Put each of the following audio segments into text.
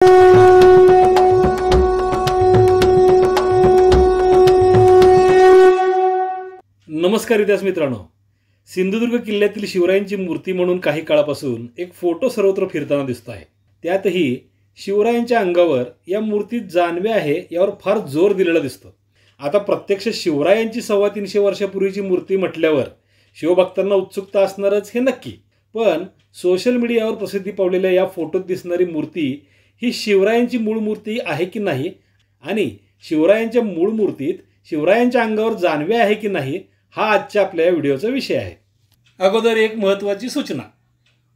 नमस्कार इतिहास मित्रांनो, सिंधुदुर्ग किल्ल्यातील शिवरायांची मूर्ती म्हणून काही काळापासून एक फोटो सर्वत्र फिरताना दिसतो आहे। त्यातही शिवरायांच्या अंगावर या मूर्तीत जानवे आहे यावर फार जोर दिलेला दिसतो। आता प्रत्यक्ष शिवरायांची 350 वर्षापूर्वीची मूर्ती म्हटल्यावर शिवभक्तांना उत्सुकता असणारच हे नक्की। पण सोशल मीडियावर प्रसिद्धी पावलेल्या या फोटोत दिसणारी मूर्ती ही शिवरायांची मूळ मूर्ती आहे की नाही आणि शिवरायांच्या मूळ मूर्तीत शिवरायांच्या अंगावर जानवे आहे की नाही हा आजच्या आपल्या व्हिडिओचा विषय आहे। अगोदर एक महत्त्वाची सूचना,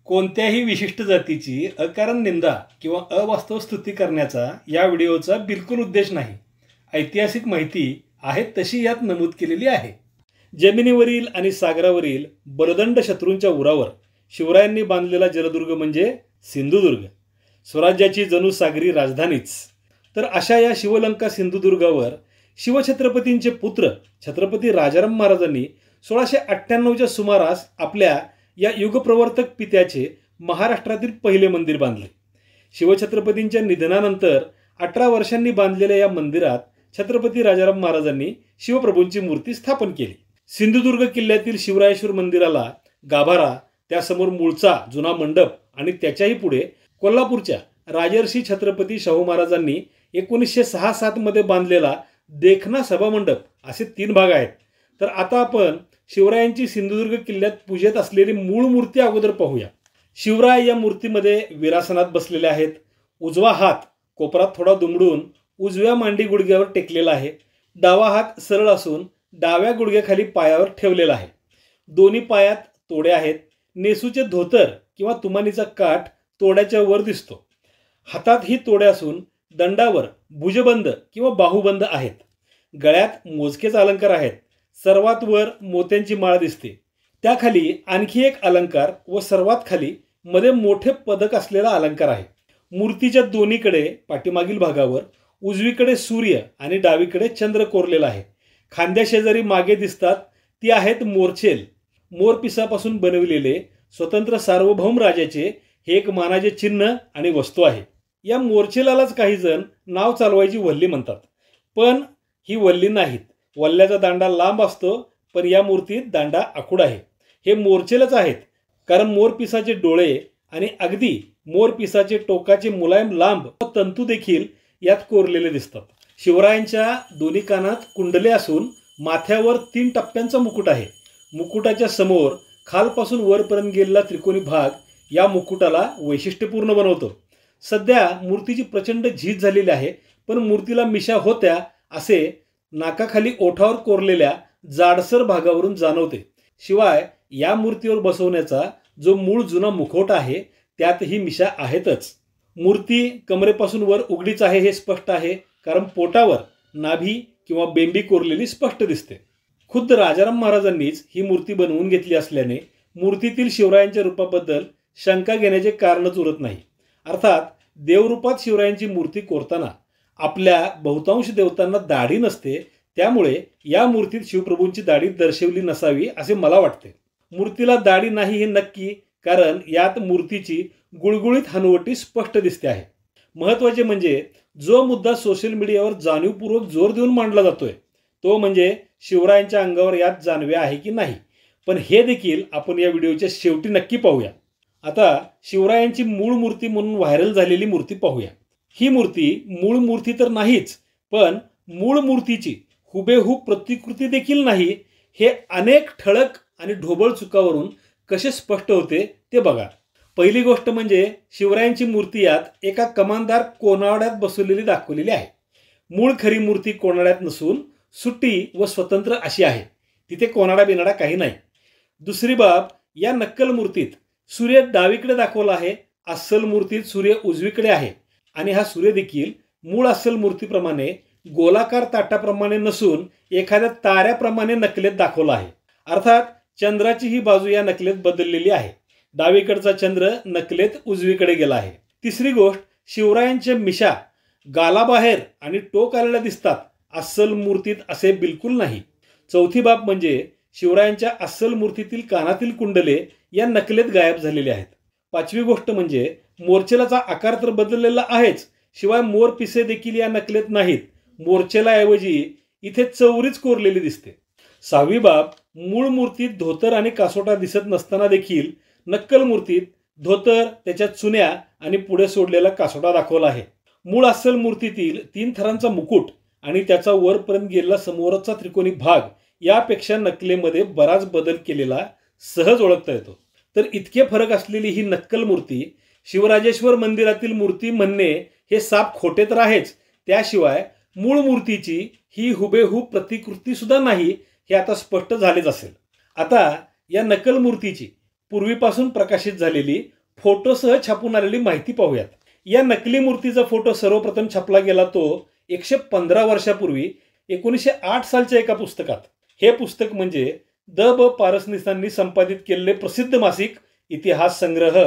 कोणत्याही विशिष्ट जातीची अकारण निंदा किंवा अवास्तव स्तुती करण्याचा या व्हिडिओचा बिलकुल उद्देश नाही। ऐतिहासिक माहिती आहे तशी यात नमूद केलेली आहे। जमिनीवरील आणि सागरावरील बलदंड शत्रूंच्या उरावर शिवरायांनी बांधलेला जलदुर्ग म्हणजे सिंधुदुर्ग, स्वराज्याची जणू सागरी राजधानीच। तर अशा या शिवलंका सिंधुदुर्गावर शिवछत्रपतींचे पुत्र छत्रपती राजाराम महाराजांनी 1698च्या सुमारास आपल्या या युगप्रवर्तक पित्याचे महाराष्ट्रातील पहिले मंदिर बांधले। शिवछत्रपतींच्या निधनानंतर 18 वर्षांनी बांधलेल्या या मंदिरात छत्रपती राजाराम महाराजांनी शिवप्रभूंची मूर्ती स्थापन केली। सिंधुदुर्ग किल्ल्यातील शिवरायेश्वर मंदिराला गाभारा, त्यासमोर मूळचा जुना मंडप आणि त्याच्याही पुढे कोल्हापूरच्या राजर्षी छत्रपती शाहू महाराजांनी 1906-07 मध्ये बांधलेला देखना सभामंडप असे 3 भाग आहेत। तर आता आपण शिवरायांची सिंधुदुर्ग किल्ल्यात पूजेत असलेली मूळ मूर्ती अगोदर पाहूया। शिवराय या मूर्तीमध्ये विरासनात बसलेले आहेत। उजवा हात कोपरात थोडा दुमडून उजव्या मांडी गुडघ्यावर टेकलेला आहे। डावा हात सरळ असून डाव्या गुडघ्याखाली पायावर ठेवलेला आहे। दोन्ही पायात तोडे आहेत। नेसूचे धोतर किंवा तुमानीचा काठ तोड्याच्या वर दिसतो। हातात ही तोडे असून दंडावर भुजबंद किंवा बाहुबंद आहेत। गळ्यात मोजकेच अलंकार आहेत। सर्वात वर मोत्यांची माळ दिसते, त्याखाली आणखी एक अलंकार व सर्वात खाली मध्ये मोठे पदक असलेला अलंकार आहे। मूर्तीच्या दोन्हीकडे पाठीमागील भागावर उजवीकडे सूर्य आणि डावीकडे चंद्र कोरलेला आहे। खांद्या शेजारी मागे दिसतात ती आहेत मोरचेल, मोरपिसापासून बनविलेले स्वतंत्र सार्वभौम राजाचे हे एक मानाचे चिन्ह आणि वस्तू आहे। या मोरचेलालाच काही जण नाव चालवायची वल्ली म्हणतात, पण ही वल्ली नाहीत। वल्ल्याचा दांडा लांब असतो, पण या मूर्तीत दांडा आखूड आहे। हे मोरचेलच आहेत, कारण मोरपिसाचे डोळे आणि अगदी मोरपिसाचे टोकाचे मुलायम लांब तंतू देखील यात कोरलेले दिसतात। शिवरायांच्या दोन्ही कानात कुंडले असून माथ्यावर 3 टप्प्यांचा मुकुट आहे। मुकुटाच्या समोर खालपासून वरपर्यंत गेलेला त्रिकोणी भाग या मुकुटाला वैशिष्ट्यपूर्ण बनवतो। सध्या मूर्तीची प्रचंड झीज झालेली आहे, पण मूर्तीला मिशा होत्या असे नाकाखाली ओठावर कोरलेल्या जाडसर भागावरून जाणवते। शिवाय या मूर्तीवर बसवण्याचा जो मूळ जुना मुखवटा आहे त्यातही मिशा आहेतच। मूर्ती कमरेपासून वर उघडीच आहे हे स्पष्ट आहे, कारण पोटावर नाभी किंवा बेंबी कोरलेली स्पष्ट दिसते। खुद्द राजाराम महाराजांनीच ही मूर्ती बनवून घेतली असल्याने मूर्तीतील शिवरायांच्या रूपाबद्दल शंका घेण्याचे कारणच उरत नाही। अर्थात देवरूपात शिवरायांची मूर्ती कोरताना आपल्या बहुतांश देवतांना दाढी नसते, त्यामुळे या मूर्तीत शिवप्रभूंची दाढी दर्शवली नसावी असे मला वाटते। मूर्तीला दाढी नाही हे नक्की, कारण यात मूर्तीची गुळगुळीत हनुवटी स्पष्ट दिसते आहे। महत्त्वाचे म्हणजे जो मुद्दा सोशल मीडियावर जाणीवपूर्वक जोर देऊन मांडला जातोय तो म्हणजे शिवरायांच्या अंगावर यात जानवे आहे की नाही। पण हे देखील आपण या व्हिडिओच्या शेवटी नक्की पाहूया। आता शिवरायांची मूळ मूर्ती म्हणून व्हायरल झालेली मूर्ती पाहूया। ही मूर्ती मूळ मूर्ती तर नाहीच, पण मूळ मूर्तीची हुबेहूब प्रतिकृती देखील नाही हे अनेक ठळक आणि ढोबळ चुकावरून कसे स्पष्ट होते ते बघा। पहिली गोष्ट म्हणजे शिवरायांची मूर्ती यात एका कमानदार कोनाड्यात बसवलेली दाखवलेली आहे। मूळ खरी मूर्ती कोनाड्यात नसून सुट्टी व स्वतंत्र अशी आहे, तिथे कोनाडा बिनाडा काही नाही। दुसरी बाब, या नक्कल मूर्तीत सूर्य डावीकडे दाखवला आहे, अस्सल मूर्तीत सूर्य उजवीकडे आहे आणि हा सूर्य देखील मूळ अस्सल मूर्तीप्रमाणे गोलाकार ताटाप्रमाणे नसून एखाद्या ताऱ्याप्रमाणे नकलेत दाखवला आहे। अर्थात चंद्राची ही बाजू या नकलेत बदललेली आहे। डावीकडचा चंद्र नकलेत उजवीकडे गेला आहे। तिसरी गोष्ट, शिवरायांच्या मिशा गालाबाहेर आणि टोक आलेल्या दिसतात, अस्सल मूर्तीत असे बिलकुल नाही। चौथी बाब म्हणजे शिवरायांच्या अस्सल मूर्तीतील कानातील कुंडले या नकलेत गायब झालेले आहेत। पाचवी गोष्ट म्हणजे मोर्चेलाचा आकार तर बदललेला आहेच, शिवाय मोर पिसे देखील या नकलेत नाहीत. मोरचेला ऐवजी इथे चौरीच कोरलेली दिसते. 6वी बाब, मूळ मूर्तीत धोतर आणि कासोटा दिसत नसताना देखील नक्कल मूर्तीत धोतर, त्याच्या चुन्या आणि पुढे सोडलेला कासोटा दाखवला आहे. मूळ अस्सल मूर्तीतील 3 थरांचा मुकुट आणि त्याचा वरपर्यंत गेलेला समोरचा त्रिकोणी भाग यापेक्षा नकलेमध्ये बराच बदल केलेला सहज ओळखता येतो. तर इतके फरक असलेली ही नक्कल मूर्ती शिवराजेश्वर मंदिरातील मूर्ती म्हणणे हे साप खोटे तर आहेच, त्याशिवाय मूळ मूर्तीची ही हुबेहूब प्रतिकृती सुद्धा नाही हे आता स्पष्ट झालेच असेल. आता या नकल मूर्तीची पूर्वीपासून प्रकाशित झालेली फोटोसह छापून आलेली माहिती पाहूयात. या नकली मूर्तीचा फोटो सर्वप्रथम छापला गेला तो 115 वर्षापूर्वी 1908 सालच्या एका पुस्तकात. हे पुस्तक म्हणजे द ब पारसनीसांनी संपादित केलेले प्रसिद्ध मासिक इतिहास संग्रह.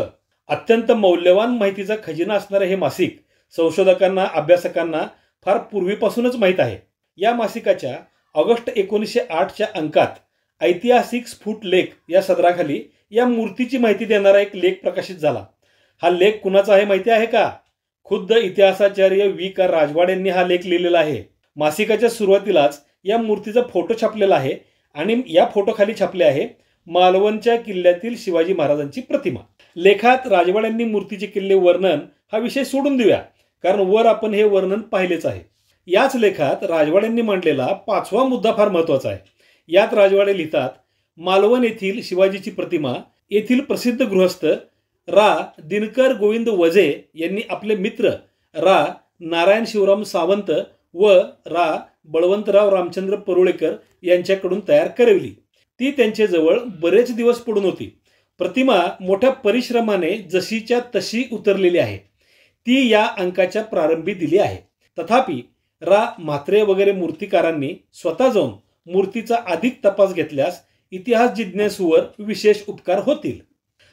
अत्यंत मौल्यवान माहितीचा खजिना असणारे हे मासिक संशोधकांना, अभ्यासकांना फार पूर्वीपासूनच माहीत आहे. या मासिकाच्या ऑगस्ट 1908च्या अंकात ऐतिहासिक स्फुट लेख या सदराखाली या मूर्तीची माहिती देणारा एक लेख प्रकाशित झाला. हा लेख कुणाचा आहे माहिती आहे का? खुद्द इतिहासाचार्य वी का राजवाड यांनी हा लेख लिहिलेला आहे. मासिकाच्या सुरुवातीलाच या मूर्तीचा फोटो छापलेला आहे आणि या फोटोखाली छापले आहे मालवणच्या किल्ल्यातील शिवाजी महाराजांची प्रतिमा. लेखात राजवाड यांनी मूर्तीचे केलेले वर्णन हा विषय सोडून देऊया, कारण वर आपण हे वर्णन पाहिलेच आहे. याच लेखात राजवाड यांनी मांडलेला 5वा मुद्दा फार महत्त्वाचा आहे. यात राजवाडे लिहितात, मालवण येथील शिवाजीची प्रतिमा येथील प्रसिद्ध गृहस्थ रा दिनकर गोविंद वजे यांनी आपले मित्र रा नारायण शिवराम सावंत व रा बळवंतराव रामचंद्र परुळेकर यांच्याकडून तयार करवली. ती त्यांच्याजवळ बरेच दिवस पडून होती. प्रतिमा मोठ्या परिश्रमाने जशीच्या तशी उतरलेली आहे. ती या अंकाच्या प्रारंभी दिली आहे. तथापि रा म्हात्रे वगैरे मूर्तिकारांनी स्वतः जाऊन मूर्तीचा अधिक तपास घेतल्यास इतिहास जिज्ञासूवर विशेष उपकार होतील.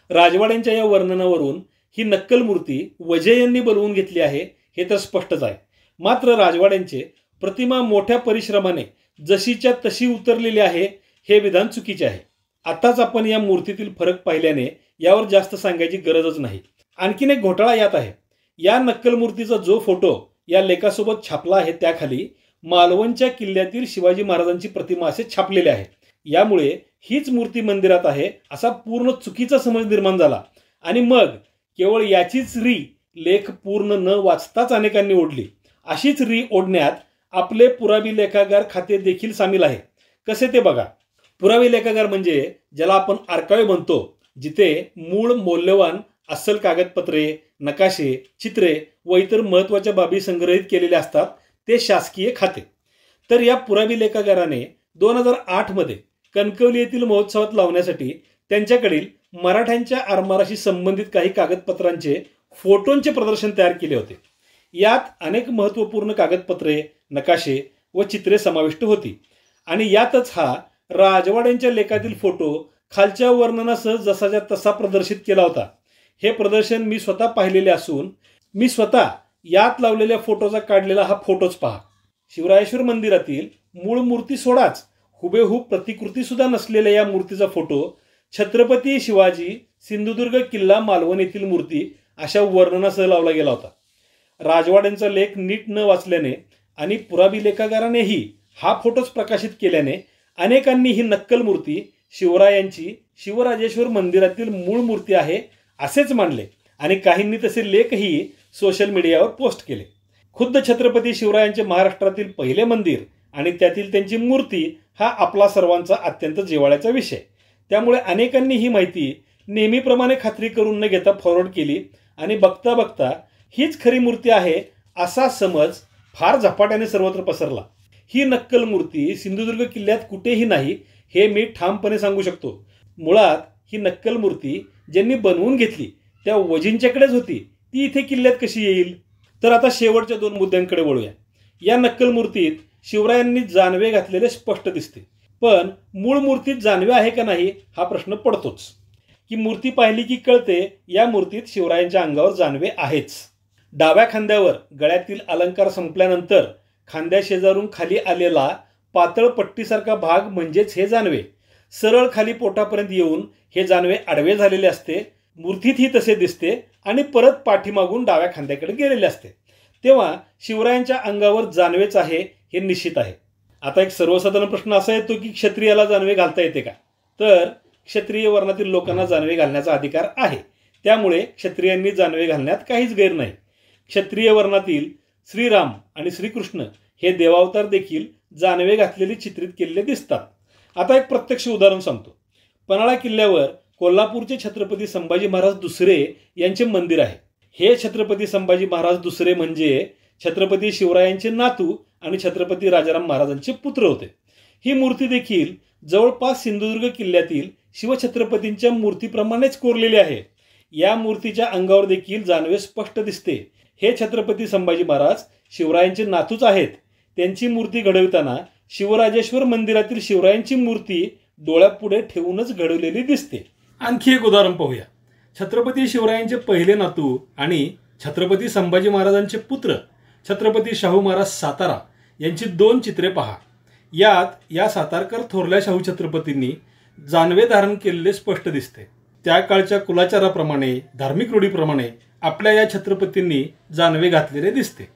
राजवाड्यांच्या या वर्णनावरून ही नक्कल मूर्ती वजे यांनी बनवून घेतली आहे हे तर स्पष्टच आहे. मात्र राजवाड्यांचे प्रतिमा मोठ्या परिश्रमाने जशीच्या तशी उतरलेली आहे हे विधान चुकीचे आहे. आताच आपण या मूर्तीतील फरक पाहिल्याने यावर जास्त सांगायची गरजच नाही. आणखीन एक घोटाळा यात आहे. या नक्कल मूर्तीचा जो फोटो या लेखासोबत छापला आहे त्याखाली मालवणच्या किल्ल्यातील शिवाजी महाराजांची प्रतिमा असे छापलेले आहे. यामुळे हीच मूर्ती मंदिरात आहे असा पूर्ण चुकीचा समज निर्माण झाला आणि मग केवळ याचीच री लेख पूर्ण न वाचताच अनेकांनी ओढली. अशीच री ओढण्यात आपले पुरावी लेखागार खाते देखील सामील आहे. कसे ते बघा. पुरावी लेखागार म्हणजे ज्याला आपण आर्काइव्ह म्हणतो, जिथे मूळ मौल्यवान अस्सल कागदपत्रे, नकाशे, चित्रे व इतर महत्त्वाच्या बाबी संग्रहित केलेले असतात, ते शासकीय खाते. तर या पुरावी लेखागाराने 2008 मध्ये कणकवली येथील महोत्सवात लावण्यासाठी त्यांच्याकडील मराठ्यांच्या आरमाराशी संबंधित काही कागदपत्रांचे फोटोंचे प्रदर्शन तयार केले होते. यात अनेक महत्त्वपूर्ण कागदपत्रे, नकाशे व चित्रे समाविष्ट होती आणि यातच हा राजवाड्यांच्या लेखातील फोटो खालच्या वर्णनासह जसाच्या तसा प्रदर्शित केला होता. हे प्रदर्शन मी स्वतः पाहिलेले असून मी स्वतः यात लावलेल्या फोटोचा काढलेला हा फोटोच पहा. शिवराजेश्वर मंदिरातील मूळ मूर्ती सोडाच, हुबेहूब प्रतिकृती सुद्धा नसलेल्या या मूर्तीचा फोटो छत्रपती शिवाजी सिंधुदुर्ग किल्ला मालवण येथील मूर्ती अशा वर्णनासह लावला गेला होता. राजवाड्यांचा लेख नीट न वाचल्याने आणि पुरावी लेखागारानेही हा फोटोच प्रकाशित केल्याने अनेकांनी ही नक्कल मूर्ती शिवरायांची शिवराजेश्वर मंदिरातील मूळ मूर्ती आहे असेच मानले आणि काहींनी तसे लेखही सोशल मीडियावर पोस्ट केले. खुद्द छत्रपती शिवरायांचे महाराष्ट्रातील पहिले मंदिर आणि त्यातील त्यांची मूर्ती हा आपला सर्वांचा अत्यंत जिव्हाळ्याचा विषय. त्यामुळे अनेकांनी ही माहिती नेहमीप्रमाणे खात्री करून न घेता फॉरवर्ड केली आणि बघता बघता हीच खरी मूर्ती आहे असा समज फार झपाट्याने सर्वत्र पसरला. ही नक्कल मूर्ती सिंधुदुर्ग किल्ल्यात कुठेही नाही हे मी ठामपणे सांगू शकतो. मुळात ही नक्कल मूर्ती ज्यांनी बनवून घेतली त्या वजींच्याकडेच होती. ती इथे किल्ल्यात कशी येईल? तर आता शेवटच्या 2 मुद्द्यांकडे वळूया. या नक्कल मूर्तीत शिवरायांनी जानवे घातलेले स्पष्ट दिसते, पण मूळ मूर्तीत जानवे आहे का नाही हा प्रश्न पडतोच. की मूर्ती पाहिली की कळते या मूर्तीत शिवरायांच्या अंगावर जानवे आहेच. डाव्या खांद्यावर गळ्यातील अलंकार संपल्यानंतर खांद्या शेजारून खाली आलेला पातळ पट्टीसारखा भाग म्हणजेच हे जानवे. सरळ खाली पोटापर्यंत येऊन हे जानवे आडवे झालेले असते. मूर्तीतही तसे दिसते आणि परत पाठीमागून डाव्या खांद्याकडे गेलेले असते. तेव्हा शिवरायांच्या अंगावर जानवेच आहे हे निश्चित आहे. आता एक सर्वसाधारण प्रश्न असा येतो की क्षत्रियाला जानवे घालता येते का? तर क्षत्रिय वर्णातील लोकांना जानवे घालण्याचा अधिकार आहे. त्यामुळे क्षत्रियांनी जानवे घालण्यात काहीच गैर नाही. क्षत्रिय वर्णातील श्रीराम आणि श्रीकृष्ण हे देवावतार देखील जानवे घातलेले चित्रित केलेले दिसतात. आता एक प्रत्यक्ष उदाहरण सांगतो. पन्हाळा किल्ल्यावर कोल्हापूरचे छत्रपती संभाजी महाराज दुसरे यांचे मंदिर आहे. हे छत्रपती संभाजी महाराज दुसरे म्हणजे छत्रपती शिवरायांचे नातू आणि छत्रपती राजाराम महाराजांचे पुत्र होते. ही मूर्ती देखील जवळपास सिंधुदुर्ग किल्ल्यातील शिवछत्रपतींच्या मूर्तीप्रमाणेच कोरलेली आहे. या मूर्तीच्या अंगावर देखील जानवे स्पष्ट दिसते. हे छत्रपती संभाजी महाराज शिवरायांचे नातूच आहेत. त्यांची मूर्ती घडवताना शिवराजेश्वर मंदिरातील शिवरायांची मूर्ती डोळ्यापुढे ठेवूनच घडवलेली दिसते. आणखी एक उदाहरण पाहूया. छत्रपती शिवरायांचे पहिले नातू आणि छत्रपती संभाजी महाराजांचे पुत्र छत्रपती शाहू महाराज सातारा यांची 2 चित्रे पहा. यात या सातारकर थोरल्या शाहू छत्रपतींनी जानवे धारण केलेले स्पष्ट दिसते. त्या काळच्या कुलाचाराप्रमाणे धार्मिक रूढीप्रमाणे आपल्या या छत्रपतींनी जानवे घातलेले दिसते.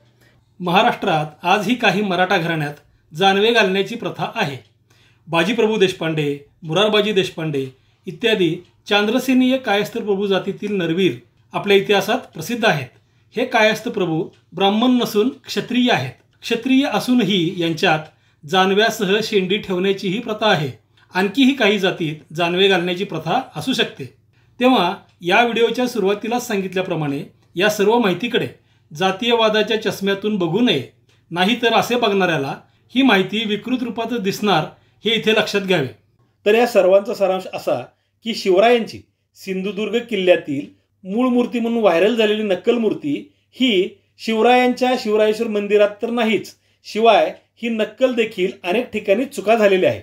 महाराष्ट्रात आजही काही मराठा घराण्यात जानवे घालण्याची प्रथा आहे. बाजीप्रभू देशपांडे, मुरारबाजी देशपांडे इत्यादी चांद्रसेनीय कायस्थ प्रभू जातीतील नरवीर आपल्या इतिहासात प्रसिद्ध आहेत. हे कायस्थ प्रभू ब्राह्मण नसून क्षत्रिय आहेत. क्षत्रिय असूनही यांच्यात जानव्यासह शेंडी ठेवण्याचीही प्रथा आहे. आणखीही काही जातीत जानवे घालण्याची प्रथा असू शकते. तेव्हा या व्हिडिओच्या सुरुवातीलाच सांगितल्याप्रमाणे या सर्व माहितीकडे जातीयवादाच्या चष्म्यातून बघू नये. नाहीतर असे बघणाऱ्याला ही माहिती विकृत रूपात दिसणार हे इथे लक्षात घ्यावे. तर या सर्वांचा सारांश असा की शिवरायांची सिंधुदुर्ग किल्ल्यातील मूळ मूर्ती म्हणून व्हायरल झालेली नक्कल मूर्ती ही शिवरायांच्या शिवरायेश्वर मंदिरात तर नाहीच, शिवाय ही नक्कल देखील अनेक ठिकाणी चुका झालेल्या आहे.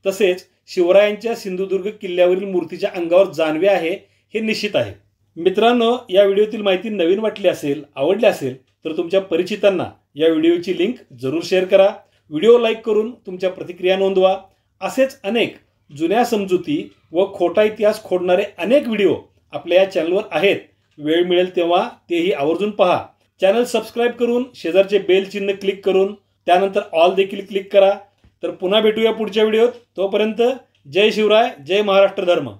तसेच शिवरायांच्या सिंधुदुर्ग किल्ल्यावरील मूर्तीच्या अंगावर जानवे आहे हे निश्चित आहे. मित्रांनो, या व्हिडिओतील माहिती नवीन वाटली असेल, आवडली असेल तर तुमच्या परिचितांना या व्हिडिओची लिंक जरूर शेअर करा. व्हिडिओ लाईक करून तुमच्या प्रतिक्रिया नोंदवा. असेच अनेक जुन्या समजुती व खोटा इतिहास खोडणारे अनेक व्हिडिओ आपल्या या चॅनलवर आहेत. वेळ मिळेल तेव्हा तेही आवर्जून पहा. चॅनल सबस्क्राईब करून शेजारचे बेल चिन्ह क्लिक करून त्यानंतर ऑल देखील क्लिक करा. तर पुन्हा भेटूया पुढच्या व्हिडिओत. तोपर्यंत जय शिवराय, जय महाराष्ट्र धर्म.